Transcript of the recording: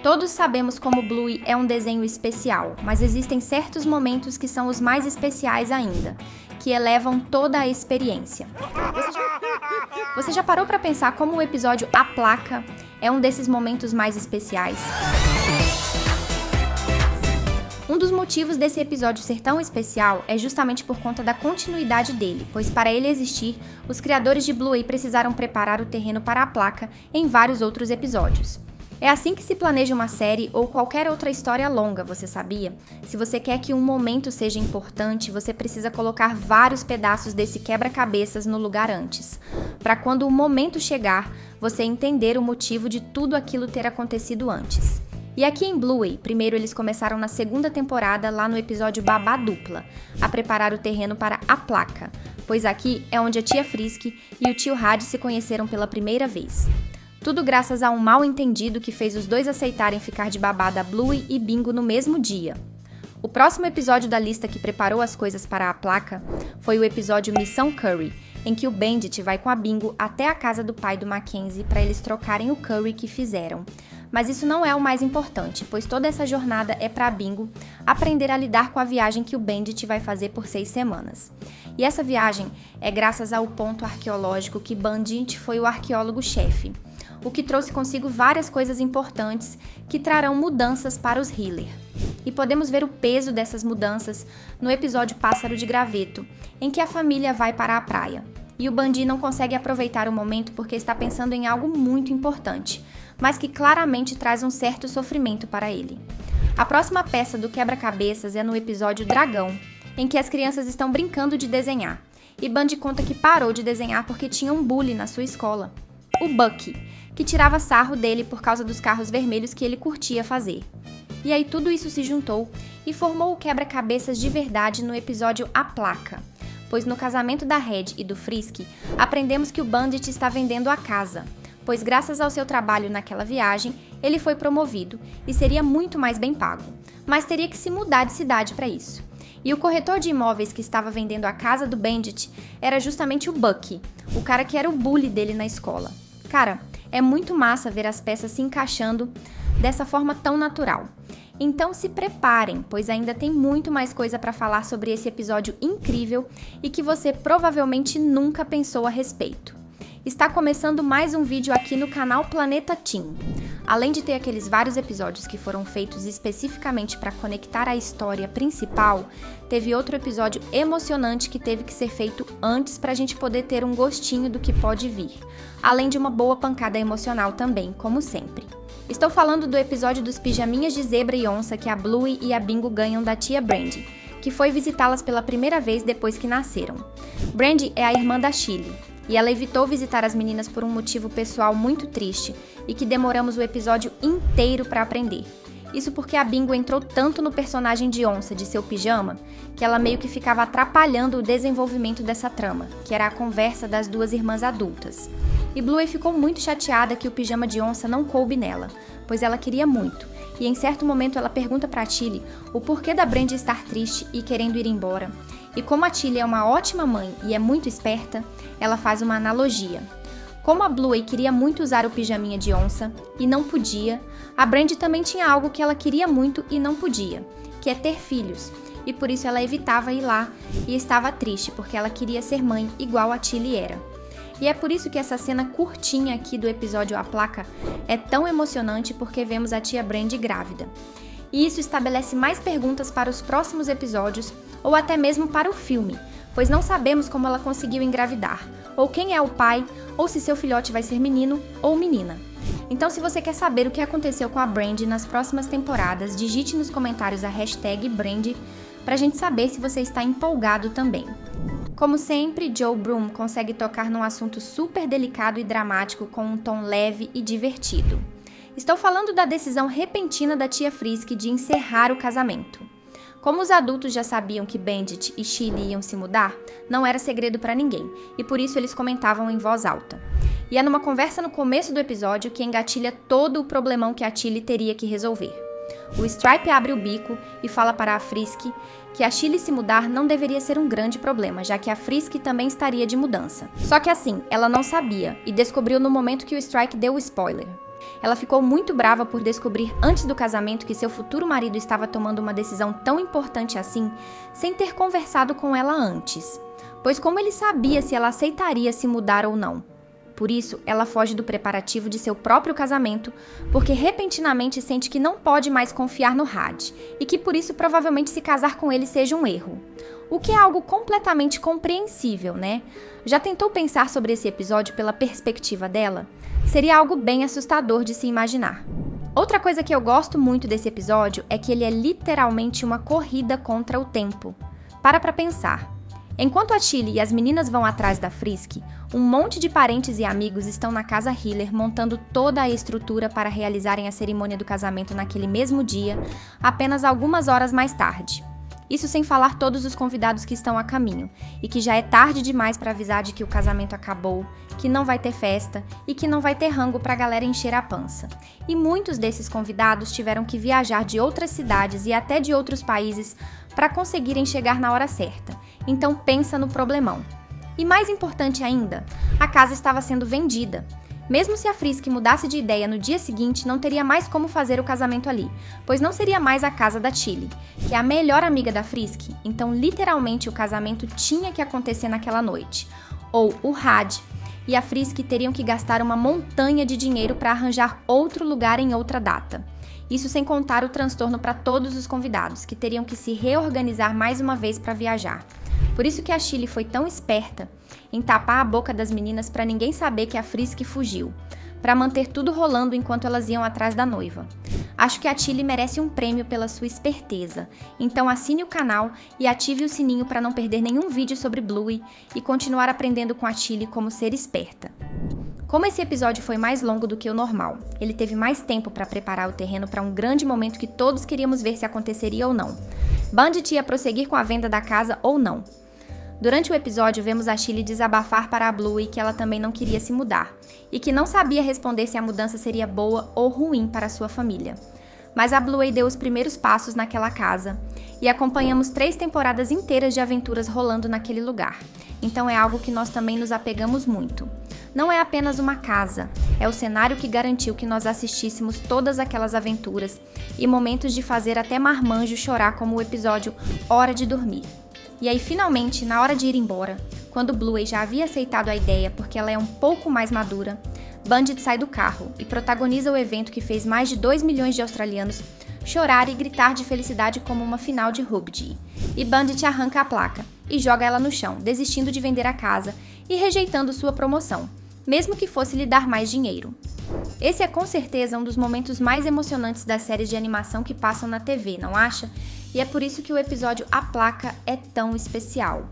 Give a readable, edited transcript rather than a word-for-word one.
Todos sabemos como Bluey é um desenho especial, mas existem certos momentos que são os mais especiais ainda, que elevam toda a experiência. Você já parou para pensar como o episódio A Placa é um desses momentos mais especiais? Um dos motivos desse episódio ser tão especial é justamente por conta da continuidade dele, pois para ele existir, os criadores de Bluey precisaram preparar o terreno para a placa em vários outros episódios. É assim que se planeja uma série ou qualquer outra história longa, você sabia? Se você quer que um momento seja importante, você precisa colocar vários pedaços desse quebra-cabeças no lugar antes, para quando o momento chegar, você entender o motivo de tudo aquilo ter acontecido antes. E aqui em Bluey, primeiro eles começaram na segunda temporada, lá no episódio Babá Dupla, a preparar o terreno para a placa, pois aqui é onde a tia Frisk e o tio Had se conheceram pela primeira vez. Tudo graças a um mal-entendido que fez os dois aceitarem ficar de babá da Bluey e Bingo no mesmo dia. O próximo episódio da lista que preparou as coisas para a placa foi o episódio Missão Curry, em que o Bandit vai com a Bingo até a casa do pai do Mackenzie para eles trocarem o curry que fizeram. Mas isso não é o mais importante, pois toda essa jornada é para a Bingo aprender a lidar com a viagem que o Bandit vai fazer por 6 semanas. E essa viagem é graças ao ponto arqueológico que Bandit foi o arqueólogo-chefe, o que trouxe consigo várias coisas importantes que trarão mudanças para os Healer. E podemos ver o peso dessas mudanças no episódio Pássaro de Graveto, em que a família vai para a praia. E o Bandit não consegue aproveitar o momento porque está pensando em algo muito importante, mas que claramente traz um certo sofrimento para ele. A próxima peça do quebra-cabeças é no episódio Dragão, em que as crianças estão brincando de desenhar. E Bandit conta que parou de desenhar porque tinha um bully na sua escola, o Bucky, que tirava sarro dele por causa dos carros vermelhos que ele curtia fazer. E aí tudo isso se juntou e formou o quebra-cabeças de verdade no episódio A Placa, pois no casamento da Red e do Frisk, aprendemos que o Bandit está vendendo a casa, pois graças ao seu trabalho naquela viagem, ele foi promovido e seria muito mais bem pago, mas teria que se mudar de cidade para isso. E o corretor de imóveis que estava vendendo a casa do Bandit era justamente o Bucky, o cara que era o bully dele na escola. Cara, é muito massa ver as peças se encaixando dessa forma tão natural. Então se preparem, pois ainda tem muito mais coisa para falar sobre esse episódio incrível e que você provavelmente nunca pensou a respeito. Está começando mais um vídeo aqui no canal Planeta Teen. Além de ter aqueles vários episódios que foram feitos especificamente para conectar a história principal, teve outro episódio emocionante que teve que ser feito antes para a gente poder ter um gostinho do que pode vir, além de uma boa pancada emocional também, como sempre. Estou falando do episódio dos pijaminhas de zebra e onça que a Bluey e a Bingo ganham da tia Brandy, que foi visitá-las pela primeira vez depois que nasceram. Brandy é a irmã da Chili, e ela evitou visitar as meninas por um motivo pessoal muito triste e que demoramos o episódio inteiro para aprender. Isso porque a Bingo entrou tanto no personagem de onça de seu pijama que ela meio que ficava atrapalhando o desenvolvimento dessa trama, que era a conversa das duas irmãs adultas. E Bluey ficou muito chateada que o pijama de onça não coube nela, pois ela queria muito, e em certo momento ela pergunta para Tilly o porquê da Brandy estar triste e querendo ir embora. E como a Tilly é uma ótima mãe e é muito esperta, ela faz uma analogia. Como a Bluey queria muito usar o pijaminha de onça e não podia, a Brandy também tinha algo que ela queria muito e não podia, que é ter filhos. E por isso ela evitava ir lá e estava triste, porque ela queria ser mãe igual a Tilly era. E é por isso que essa cena curtinha aqui do episódio A Placa é tão emocionante, porque vemos a tia Brandy grávida. E isso estabelece mais perguntas para os próximos episódios, ou até mesmo para o filme, pois não sabemos como ela conseguiu engravidar, ou quem é o pai, ou se seu filhote vai ser menino ou menina. Então, se você quer saber o que aconteceu com a Brandy nas próximas temporadas, digite nos comentários a hashtag Brandy pra gente saber se você está empolgado também. Como sempre, Joe Broom consegue tocar num assunto super delicado e dramático com um tom leve e divertido. Estou falando da decisão repentina da tia Frisk de encerrar o casamento. Como os adultos já sabiam que Bandit e Chili iam se mudar, não era segredo para ninguém, e por isso eles comentavam em voz alta. E é numa conversa no começo do episódio que engatilha todo o problemão que a Tilly teria que resolver. O Stripe abre o bico e fala para a Frisk que a Chili se mudar não deveria ser um grande problema, já que a Frisk também estaria de mudança. Só que assim, ela não sabia, e descobriu no momento que o Strike deu o spoiler. Ela ficou muito brava por descobrir antes do casamento que seu futuro marido estava tomando uma decisão tão importante assim, sem ter conversado com ela antes. Pois como ele sabia se ela aceitaria se mudar ou não? Por isso, ela foge do preparativo de seu próprio casamento, porque repentinamente sente que não pode mais confiar no Had, e que por isso provavelmente se casar com ele seja um erro. O que é algo completamente compreensível, né? Já tentou pensar sobre esse episódio pela perspectiva dela? Seria algo bem assustador de se imaginar. Outra coisa que eu gosto muito desse episódio é que ele é literalmente uma corrida contra o tempo. Para pra pensar. Enquanto a Tilly e as meninas vão atrás da Frisk, um monte de parentes e amigos estão na casa Hiller montando toda a estrutura para realizarem a cerimônia do casamento naquele mesmo dia, apenas algumas horas mais tarde. Isso sem falar todos os convidados que estão a caminho, e que já é tarde demais para avisar de que o casamento acabou, que não vai ter festa e que não vai ter rango para a galera encher a pança. E muitos desses convidados tiveram que viajar de outras cidades e até de outros países para conseguirem chegar na hora certa. Então pensa no problemão. E mais importante ainda, a casa estava sendo vendida. Mesmo se a Frisk mudasse de ideia no dia seguinte, não teria mais como fazer o casamento ali, pois não seria mais a casa da Tilly, que é a melhor amiga da Frisk, então literalmente o casamento tinha que acontecer naquela noite. Ou o Had e a Frisk teriam que gastar uma montanha de dinheiro para arranjar outro lugar em outra data. Isso sem contar o transtorno para todos os convidados, que teriam que se reorganizar mais uma vez para viajar. Por isso que a Tilly foi tão esperta em tapar a boca das meninas para ninguém saber que a Frisk fugiu, para manter tudo rolando enquanto elas iam atrás da noiva. Acho que a Tilly merece um prêmio pela sua esperteza, então assine o canal e ative o sininho para não perder nenhum vídeo sobre Bluey e continuar aprendendo com a Tilly como ser esperta. Como esse episódio foi mais longo do que o normal, ele teve mais tempo para preparar o terreno para um grande momento que todos queríamos ver se aconteceria ou não. Bandit ia prosseguir com a venda da casa ou não. Durante o episódio, vemos a Tilly desabafar para a Bluey que ela também não queria se mudar, e que não sabia responder se a mudança seria boa ou ruim para sua família. Mas a Bluey deu os primeiros passos naquela casa, e acompanhamos 3 temporadas inteiras de aventuras rolando naquele lugar. Então é algo que nós também nos apegamos muito. Não é apenas uma casa, é o cenário que garantiu que nós assistíssemos todas aquelas aventuras e momentos de fazer até marmanjo chorar como o episódio Hora de Dormir. E aí, finalmente, na hora de ir embora, quando Bluey já havia aceitado a ideia porque ela é um pouco mais madura, Bandit sai do carro e protagoniza o evento que fez mais de 2 milhões de australianos chorar e gritar de felicidade como uma final de rugby. E Bandit arranca a placa e joga ela no chão, desistindo de vender a casa e rejeitando sua promoção, mesmo que fosse lhe dar mais dinheiro. Esse é com certeza um dos momentos mais emocionantes das séries de animação que passam na TV, não acha? E é por isso que o episódio A Placa é tão especial.